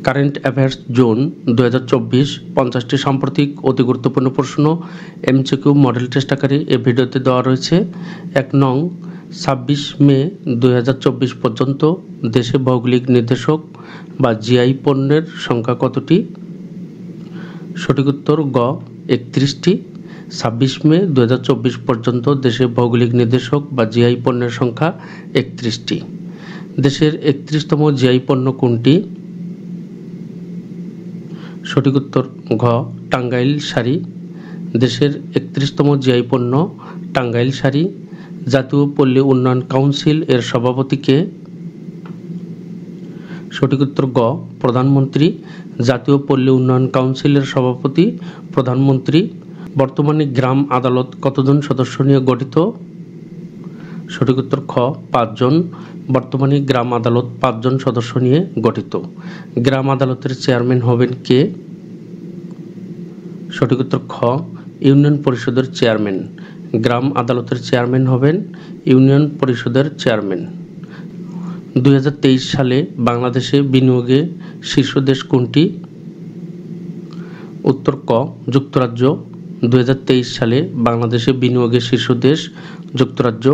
Current affairs zone 2024 50টি সাম্প্রতিক অতি গুরুত্বপূর্ণ প্রশ্ন এমসিকিউ মডেল টেস্ট আকারে এই ভিডিওতে দেওয়া রয়েছে। 1 নং 26 মে 2024 পর্যন্ত দেশে ভৌগোলিক নির্দেশক বা জিআই পণ্যের সংখ্যা কতটি? সঠিক উত্তর গ 31টি। 26 মে 2024 পর্যন্ত দেশে ভৌগোলিক নির্দেশক বা জিআই পণ্যের সংখ্যা 31টি। দেশের 31তম জিআই পণ্য কোনটি? সঠিক উত্তর ঘ টাঙ্গাইল শাড়ি। দেশের 31তম জিআই পণ্য টাঙ্গাইল শাড়ি। জাতীয় পল্লী উন্নয়ন কাউন্সিল এর সভাপতি কে? সঠিক উত্তর গ প্রধানমন্ত্রী। জাতীয় পল্লী উন্নয়ন কাউন্সিলের সভাপতি প্রধানমন্ত্রী। বর্তমানে গ্রাম আদালত কতজন সদস্য নিয়ে গঠিত? সঠিক উত্তর খ 5 জন। বর্তমানে গ্রাম আদালত 5 জন সদস্য নিয়ে গঠিত। গ্রাম আদালতের চেয়ারম্যান হবেন কে? সঠিক উত্তর খ ইউনিয়ন পরিষদের চেয়ারম্যান। গ্রাম আদালতের চেয়ারম্যান হবেন ইউনিয়ন পরিষদের চেয়ারম্যান। 2023 সালে বাংলাদেশে বিনিয়োগে শীর্ষ দেশ কোনটি? উত্তর ক যুক্তরাজ্য। 2023 সালে বাংলাদেশে বিনিয়োগে শীর্ষ দেশ যুক্তরাজ্য।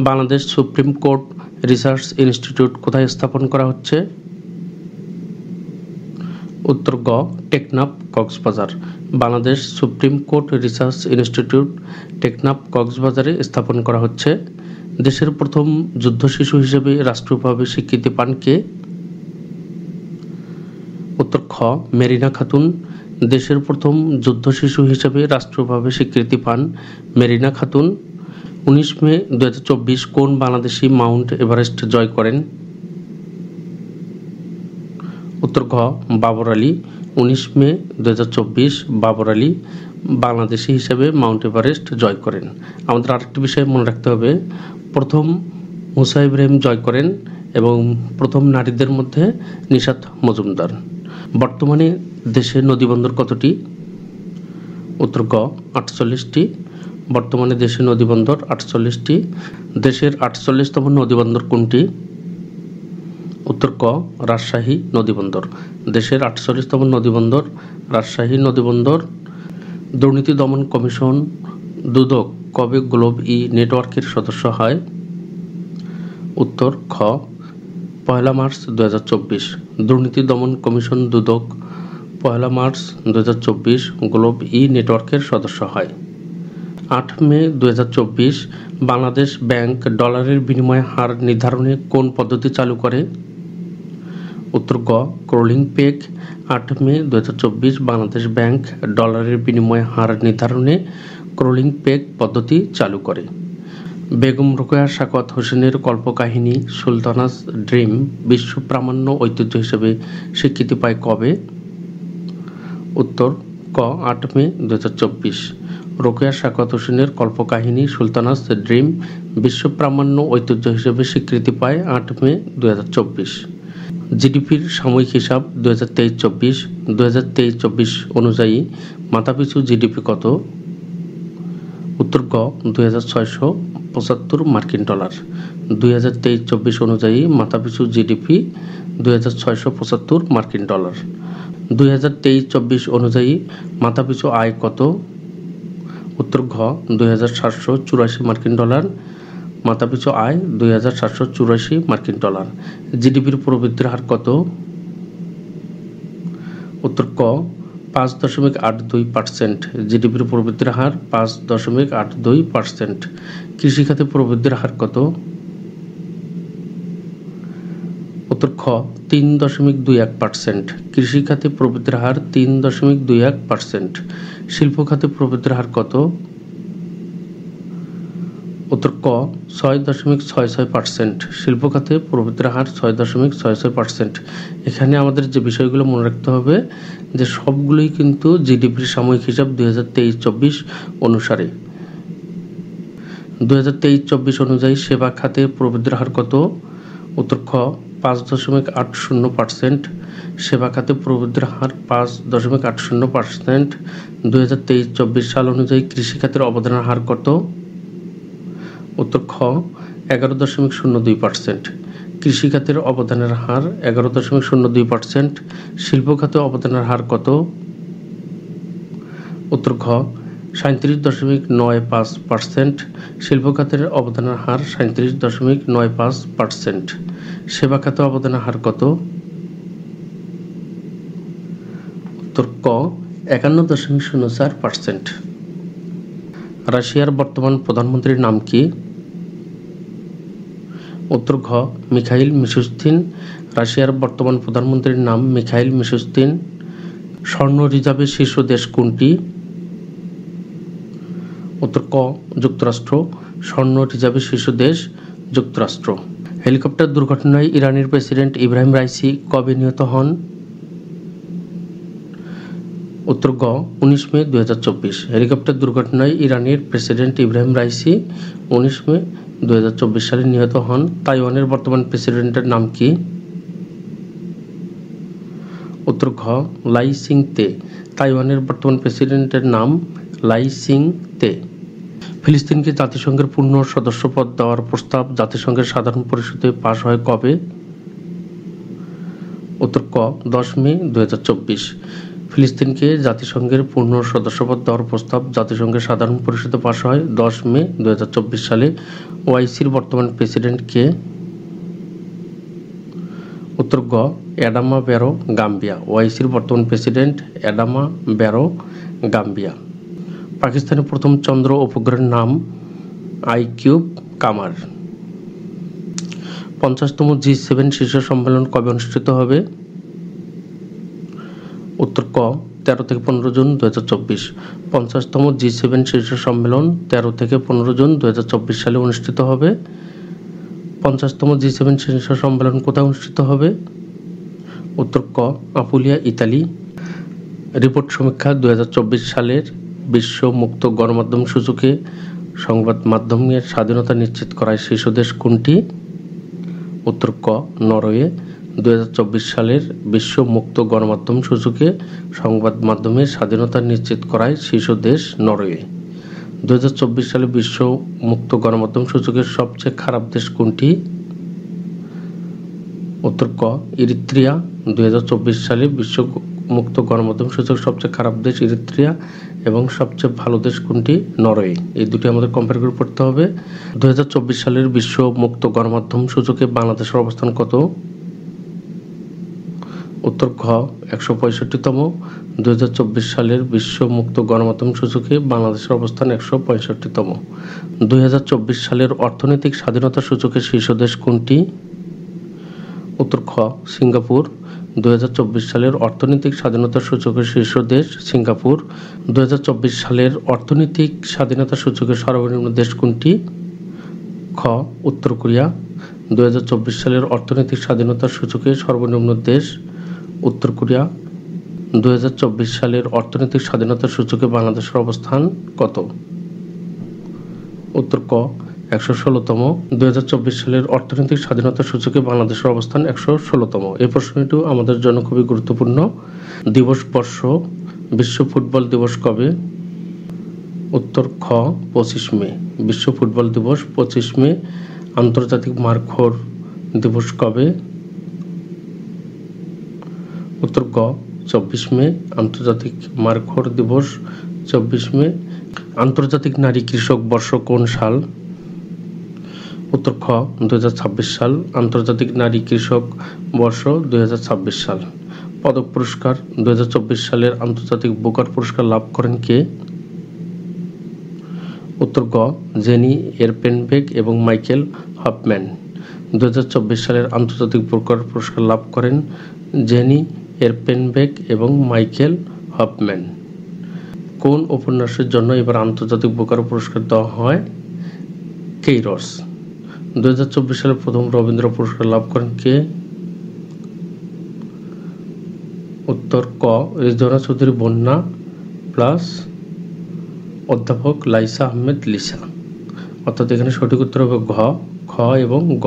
Bangladesh supreme court research institute কোথায় স্থাপন করা হচ্ছে? উত্তর গ Teknaf Cox's Bazar. Bangladesh supreme court research institute Teknaf কক্সবাজারে স্থাপন করা হচ্ছে। দেশের প্রথম যুদ্ধ শিশু হিসেবে রাষ্ট্রীয়ভাবে স্বীকৃতি পান কে? উত্তর খ মেরিনা খাতুন। দেশের প্রথম যুদ্ধ শিশু হিসেবে রাষ্ট্রীয়ভাবে স্বীকৃতি পান মেরিনা খাতুন। 19 মে 2024 কোন বাংলাদেশি মাউন্ট এভারেস্ট জয় করেন? উত্তর ঘ বাবর আলী। 19 মে 2024 বাবর আলী বাংলাদেশি হিসেবে মাউন্ট এভারেস্ট জয় করেন। আমাদের আরেকটি বিষয় মনে রাখতে হবে, প্রথম মুসা ইব্রাহিম জয় করেন এবং প্রথম নারীদের মধ্যে নিশাত মজুমদার। বর্তমানে দেশে নদীবন্দর কতটি? উত্তর গ 48টি। বর্তমানে দেশে নদীবন্দর 48টি। দেশের 48তম নদীবন্দর কোনটি? উত্তর ক রাজশাহী নদীবন্দর। দেশের 48তম নদীবন্দর রাজশাহী নদীবন্দর। দুর্নীতি দমন কমিশন দুদক কবে গ্লোব ই নেটওয়ার্কের সদস্য হয়? উত্তর খ 1 মার্চ 2024। দুর্নীতি দমন কমিশন দুদক 1 মার্চ 2024 গ্লোব ই নেটওয়ার্কের সদস্য হয়। 8 মে 2024 বাংলাদেশ ব্যাংক ডলারের বিনিময় হার নির্ধারণে কোন পদ্ধতি চালু করে? উত্তর গ ক্রলিং পেগ। 8 মে 2024 বাংলাদেশ ব্যাংক ডলারের বিনিময় হার নির্ধারণে ক্রলিং পেগ পদ্ধতি চালু করে। বেগম রোকেয়া সাখাওয়াত হোসেনের কল্পকাহিনী সুলতানাস ড্রিম বিশ্ব প্রামাণ্য ঐতিহ্য হিসেবে স্বীকৃতি পায় কবে? উত্তর ক 8 মে 2024। রোকেয়া সাখাওয়াত হোসেনের কল্পকাহিনী সুলতানাস ড্রিম বিশ্ব প্রামাণ্য ঐতিহ্য হিসেবে স্বীকৃতি পায় 8 মে 2024। জিডিপির সাময়িক হিসাব 2023-24 2023-24 অনুযায়ী মাথাপিছু জিডিপি কত? উত্তর গ 2675 মার্কিন ডলার। 2023-24 অনুযায়ী মাথাপিছু জিডিপি 2675 মার্কিন ডলার। 2023-24 অনুযায়ী মাথাপিছু আয় কত? উত্তর ঘ 2784 মার্কিন ডলার। মাথাপিছু আয় 2784 মার্কিন ডলার। জিডিপির প্রবৃদ্ধির হার কত? উত্তর ক 5.82%। জিডিপির প্রবৃদ্ধির হার 5.82%। কৃষিখাতে প্রবৃদ্ধির হার কত? উত্তর খ 3.21%। কৃষিখাতে প্রবৃদ্ধির হার 3.21%। শিল্প খাতে প্রবৃদ্ধির হার কত? উত্তর ক 6.66%। শিল্প খাতে প্রবৃদ্ধির হার 6.66%। এখানে আমাদের যে বিষয়গুলো মনে রাখতে হবে যে সবগুলোই কিন্তু জিডিপির সাময়িক হিসাব 2023-24 অনুসারে। 2023-24 অনুযায়ী সেবা খাতে প্রবৃদ্ধির হার কত? উত্তর খ 5.80%। সেবা খাতে প্রবৃদ্ধির হার 5.80%। 2023-24 সাল অনুযায়ী কৃষি খাতের অবদানের হার কত? উত্তর খ 11.02%। কৃষিখাতের অবদানের হার 11.02%। শিল্প খাতে অবদানের হার কত? উত্তর ঘ 37.95%। শিল্প খাতের অবদানের হার 37.95%। সেবা খাতে অবদানের হার কত? উত্তর ক 51.04%। রাশিয়ার বর্তমান প্রধানমন্ত্রীর নাম কি? উত্তর ঘ মিখাইল মিশুস্তিন। রাশিয়ার বর্তমান প্রধানমন্ত্রীর নাম মিখাইল মিশুস্তিন। স্বর্ণ রিজার্ভের শীর্ষ দেশ কোনটি? উত্তর ক যুক্তরাষ্ট্র। স্বর্ণ রিজার্ভের শীর্ষ দেশ যুক্তরাষ্ট্র। হেলিকপ্টার দুর্ঘটনায় ইরানের প্রেসিডেন্ট ইব্রাহিম রাইসি কবে নিহত হন? উত্তর গ 19 মে 2024। হেলিকপ্টার দুর্ঘটনায় ইরানের প্রেসিডেন্ট ইব্রাহিম রাইসি 19 মে 2024 সালে নিহত হন। তাইওয়ানের বর্তমান প্রেসিডেন্টের নাম কি? উত্তর ঘ লাই সিং তে। তাইওয়ানের বর্তমান প্রেসিডেন্টের নাম লাই সিং তে। ফিলিস্তিনকে জাতিসংঘের পূর্ণ সদস্যপদ দেওয়ার প্রস্তাব জাতিসংঘের সাধারণ পরিষদে পাশ হয় কবে? উত্তর ক 10 মে 2024। ফিলিস্তিনকে জাতিসংঘের পূর্ণ সদস্যপদ দেওয়ার প্রস্তাব জাতিসংঘের সাধারণ পরিষদে পাশ হয় 10 মে 2024 সালে। ওআইসির বর্তমান প্রেসিডেন্ট কে? উত্তর গ অ্যাডামা ব্যারো গাম্বিয়া। ওআইসির বর্তমান প্রেসিডেন্ট অ্যাডামা ব্যারো গাম্বিয়া। পাকিস্তানের প্রথম চন্দ্র উপগ্রহের নাম আইকিউব কামার। 50তম G7 শীর্ষ সম্মেলন কবে অনুষ্ঠিত হবে? উত্তর ক 13 থেকে 15 জুন 2024। 50তম G7 শীর্ষ সম্মেলন 13 থেকে 15 জুন 2024 সালে অনুষ্ঠিত হবে। 50তম G7 শীর্ষ সম্মেলন কোথায় অনুষ্ঠিত হবে? উত্তর ক আপুলিয়া, ইতালি। রিপোর্ট সমীক্ষা 2024 সালের বিশ্ব মুক্ত গণমাধ্যম সূচকে সংবাদ মাধ্যমের স্বাধীনতা নিশ্চিত করায় শীর্ষ দেশ কোনটি? উত্তর ক নরওয়ে। 2024 সালের বিশ্ব মুক্ত গণমাধ্যম সূচকে সংবাদ মাধ্যমের স্বাধীনতা নিশ্চিত করায় শীর্ষ দেশ নরওয়ে। 2024 সালে বিশ্ব মুক্ত গণমাধ্যম সূচকের সবচেয়ে খারাপ দেশ কোনটি? উত্তর ক ইরিত্রিয়া। 2024 সালে বিশ্ব মুক্ত গণমাধ্যম সূচক সবচেয়ে খারাপ দেশ ইরিত্রিয়া এবং সবচেয়ে ভালো দেশ কোনটি? নরওয়ে। এই দুটি আমাদের কম্পেয়ার করে পড়তে হবে। 2024 সালের বিশ্ব মুক্ত গণমাধ্যম সূচকে বাংলাদেশের অবস্থান কত? উত্তর ঘ 165তম। 2024 সালের বিশ্ব মুক্ত গণমাধ্যম সূচকে বাংলাদেশের অবস্থান 165তম। 2024 সালের অর্থনৈতিক স্বাধীনতা সূচকের শীর্ষ দেশ কোনটি? উত্তর খ সিঙ্গাপুর। 2024 সালের অর্থনৈতিক স্বাধীনতা সূচকের শীর্ষ দেশ সিঙ্গাপুর। 2024 সালের অর্থনৈতিক স্বাধীনতা সূচকের সর্বনিম্ন দেশ কোনটি? খ উত্তর কোরিয়া। 2024 সালের অর্থনৈতিক স্বাধীনতা সূচকের সর্বনিম্ন দেশ উত্তর কোরিয়া। 2024 সালের অর্থনৈতিক স্বাধীনতা সূচকে বাংলাদেশের অবস্থান কত? উত্তর ক 116তম। 2024 সালের অর্থনৈতিক স্বাধীনতা সূচকে বাংলাদেশের অবস্থান 116তম। এই প্রশ্নটি আমাদের জন্য খুবই গুরুত্বপূর্ণ। দিবসবর্ষ বিশ্ব ফুটবল দিবস কবে? উত্তর খ 25 মে। বিশ্ব ফুটবল দিবস 25 মে। আন্তর্জাতিক মারখোর দিবস কবে? উত্তর গ 24 মে। আন্তর্জাতিক মারখোর দিবস 24 মে। আন্তর্জাতিক নারী কৃষক বর্ষ কোন সাল? উত্তর খ 2026 সাল। আন্তর্জাতিক নারী কৃষক বর্ষ 2026 সাল। পদক পুরস্কার 2024 সালের আন্তর্জাতিক বুকার পুরস্কার লাভ করেন কে? উত্তর গ জেনি এরপেনবেক এবং মাইকেল হফম্যান। 2024 সালের আন্তর্জাতিক বুকার পুরস্কার লাভ করেন জেনি এরপেনবেক এবং মাইকেল হফম্যান। কোন উপন্যাসের জন্য এবার আন্তর্জাতিক বুকার পুরস্কার দেওয়া হয়? কেইরস। 2024 সালে প্রথম রবীন্দ্র পুরস্কার লাভ করেন কে? উত্তর ক রিজওয়ানা চৌধুরী বন্যা প্লাস অধ্যাপক লাইসা আহমেদ লিসা। অর্থাৎ এখানে সঠিক উত্তর হবে ঘ, খ এবং গ।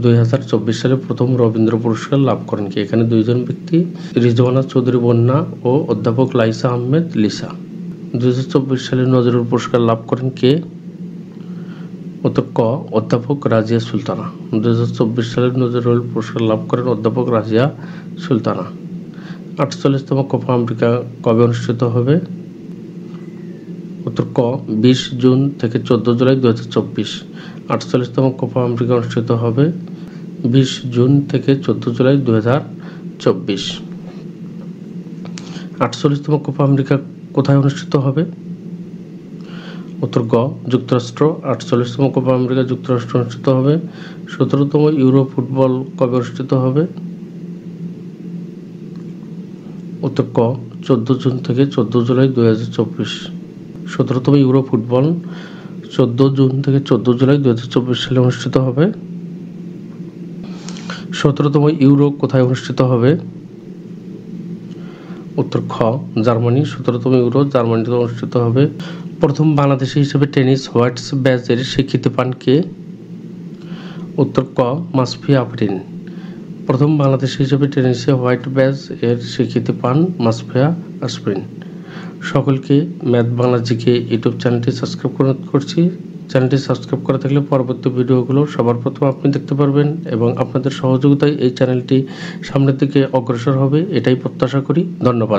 2024 সালে প্রথম রবীন্দ্র পুরস্কার লাভ করেন কে? এখানে দুইজন ব্যক্তি, রিজওয়ানা চৌধুরী বন্যা ও অধ্যাপক লাইসা আহমেদ লিসা। 2024 সালে নজরুল পুরস্কার লাভ করেন কে? 2024 সালে প্রথম রবীন্দ্র পুরস্কার লাভ করেন কে? এখানে দুইজন ব্যক্তি, রিজওয়ানা চৌধুরী বন্যা ও অধ্যাপক লাইসা আহমেদ লিসা। 2024 সালে নজরুল পুরস্কার লাভ করেন কে? উত্তর ক অধ্যাপক রাজিয়া সুলতানা। 2024 সালে নজরুল পুরস্কার লাভ করেন অধ্যাপক রাজিয়া সুলতানা। 48তম কোপা আমেরিকা কবে অনুষ্ঠিত হবে? উত্তর ক 20 জুন থেকে 14 জুলাই 2024। 48তম কোপা আমেরিকা অনুষ্ঠিত হবে 20 জুন থেকে 14 জুলাই 2024। 48তম কোপা আমেরিকা কোথায় অনুষ্ঠিত হবে? উত্তর গ যুক্তরাষ্ট্র। 48তম কোপা আমেরিকা যুক্তরাষ্ট্র অনুষ্ঠিত হবে। 17তম ইউরো ফুটবল কবে অনুষ্ঠিত হবে? উত্তর ক 14 জুন থেকে 14 জুলাই 2024। 17তম ইউরো ফুটবল 14 জুন থেকে 14 জুলাই 2024 সালে অনুষ্ঠিত হবে। 17তম ইউরো কোথায় অনুষ্ঠিত হবে? উত্তর খ জার্মানি। 17তম ইউরো জার্মানিতে অনুষ্ঠিত হবে। প্রথম বাংলাদেশি হিসেবে টেনিস হোয়াইট ব্যাজের স্বীকৃতি পান কে? উত্তর ক মাসফিয়া আফরিন। প্রথম বাংলাদেশি হিসেবে টেনিসে হোয়াইট ব্যাজ এর স্বীকৃতি পান মাসফিয়া আফরিন। সকলকে ম্যাথ বাংলা জিকে ইউটিউব চ্যানেলটি সাবস্ক্রাইব করছি। চ্যানেলটি সাবস্ক্রাইব করা থাকলে পরবর্তী ভিডিওগুলো সবার প্রথম আপনি দেখতে পারবেন এবং আপনাদের সহযোগিতায় এই চ্যানেলটি সামনের দিকে অগ্রসর হবে এটাই প্রত্যাশা করি। ধন্যবাদ।